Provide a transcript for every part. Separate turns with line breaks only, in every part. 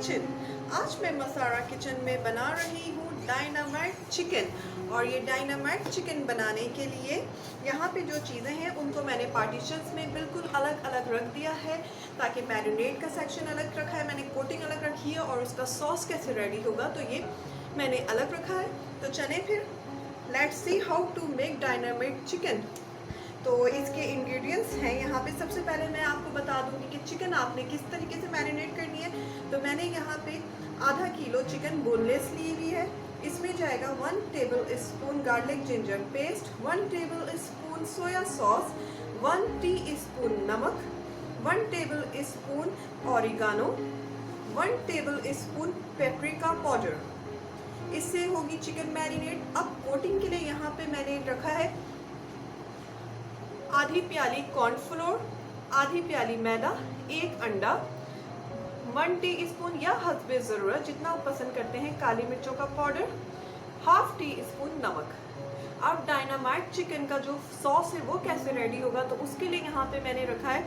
Kitchen. आज मैं मसारा kitchen में बना रही हूँ डायनामाइट चिकन। और ये डायनामाइट चिकन बनाने के लिए यहाँ पे जो चीज़ें हैं उनको मैंने पार्टीशंस में बिल्कुल अलग अलग रख दिया है, ताकि मैरिनेट का सेक्शन अलग रखा है, मैंने कोटिंग अलग रखी है, और उसका सॉस कैसे रेडी होगा तो ये मैंने अलग रखा है। तो चलें फिर, let's see how to make dynamite chicken. तो इसके इंग्रेडिएंट्स हैं यहाँ पे। सबसे पहले मैं आपको बता दूंगी कि चिकन आपने किस तरीके से मैरिनेट करनी है। तो मैंने यहाँ पे आधा किलो चिकन बोनलेस ली हुई है। इसमें जाएगा 1 table spoon garlic ginger paste, 1 table spoon soya sauce, 1 teaspoon नमक, 1 table spoon oregano, 1 table spoon paprika powder. इससे होगी चिकन मैरिनेट। अब कोटिंग के लिए यहाँ पे मैंने रखा है आधी प्याली कॉर्नफ्लोर, आधी प्याली मैदा, 1 अंडा, 1 टीस्पून या हस्बे ज़रूरत जितना आप पसंद करते हैं काली मिर्चों का पाउडर, ½ टीस्पून नमक। अब डायनामाइट चिकन का जो सॉस है वो कैसे रेडी होगा, तो उसके लिए यहाँ पे मैंने रखा है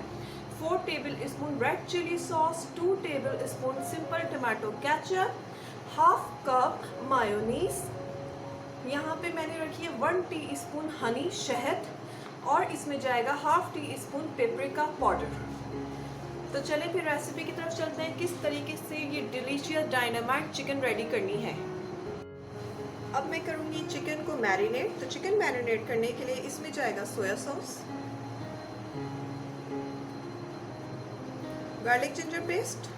4 tablespoon red chilli sauce, 2 tablespoon simple tomato ketchup, ½ cup mayonnaise. यहाँ पे मैंने रखी है 1 टीस्पून हनी शहद, और इसमें जाएगा ½ टीस्पून पेपरिका पाउडर। तो चले फिर रेसिपी की तरफ चलते हैं, किस तरीके से ये डिलीशियस डायनामाइट चिकन रेडी करनी है। अब मैं करूँगी चिकन को मैरिनेट। तो चिकन मैरिनेट करने के लिए इसमें जाएगा soya sauce, garlic ginger paste,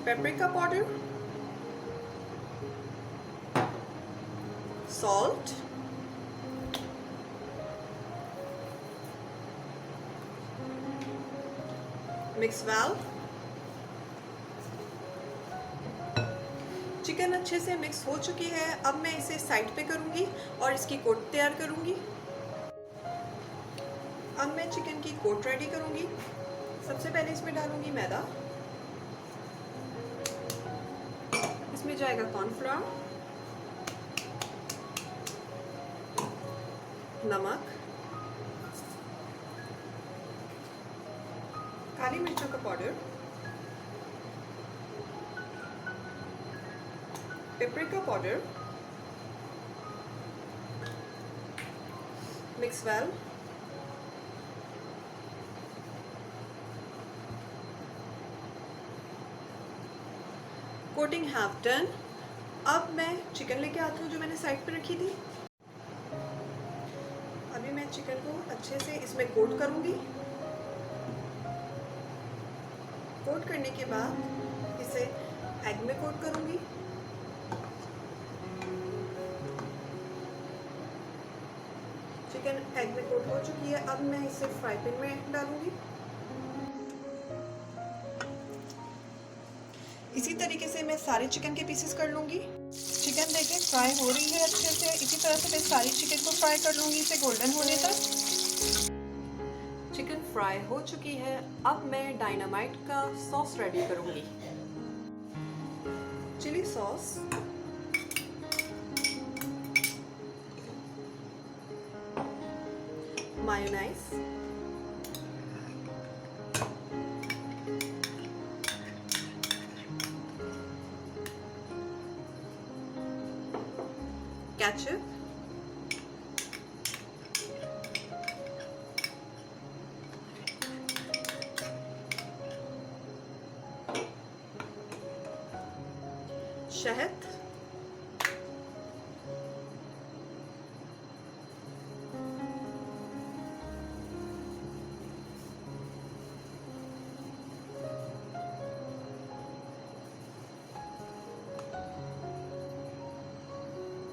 paprika powder, salt, mix well. Chicken अच्छे से मिक्स हो चुकी है। अब मैं इसे साइड पे करूंगी और इसकी कोट तैयार करूंगी। अब मैं चिकन की कोट रेडी करूंगी। सबसे पहले इसमें डालूंगी मैदा, इसमें जाएगा कॉर्नफ्लोर, नमक, काली मिर्चों का powder, paprika powder, mix well. Coating have done. अब मैं चिकन लेके आती हूँ जो मैंने साइड पे रखी थी। अभी मैं चिकन को अच्छे से इसमें कोट करूँगी। कोट करने के बाद इसे एग में कोट करूँगी। चिकन एग में कोट हो चुकी है। अब मैं इसे फ्राई पैन में डालूँगी। इसी तरीके से मैं सारे चिकन के पीसेस कर लूँगी। चिकन देखें फ्राई हो रही है अच्छे से। इसी तरह से मैं सारी चिकन को फ्राई कर लूँगी, इसे गोल्डन होने तक। चिकन फ्राई हो चुकी है। अब मैं डायनामाइट का सॉस रेडी करूँगी। चिली सॉस, मायोनाइज, केचप, शहद,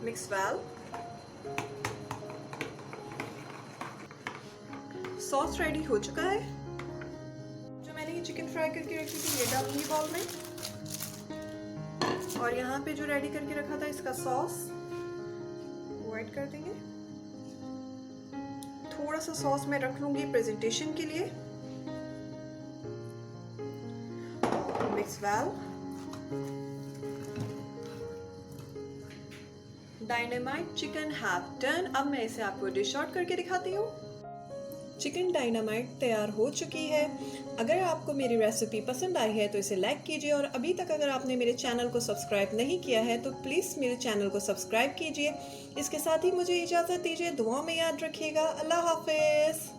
मिक्स वेल। सॉस रेडी हो चुका है। जो मैंने ये चिकन फ्राई करके रखी थी ये डालूंगी बाउल में, और यहाँ पे जो रेडी करके रखा था इसका सॉस वो ऐड कर देंगे। थोड़ा सा सॉस मैं रख लूंगी प्रेजेंटेशन के लिए। Mix well. Dynamite chicken have done. अब मैं इसे आपको डिश आउट करके दिखाती हूँ। चिकन डायनामाइट तैयार हो चुकी है। अगर आपको मेरी रेसिपी पसंद आई है तो इसे लाइक कीजिए, और अभी तक अगर आपने मेरे चैनल को सब्सक्राइब नहीं किया है तो प्लीज़ मेरे चैनल को सब्सक्राइब कीजिए। इसके साथ ही मुझे इजाज़त दीजिए, दुआ में याद रखिएगा। अल्लाह हाफिज़।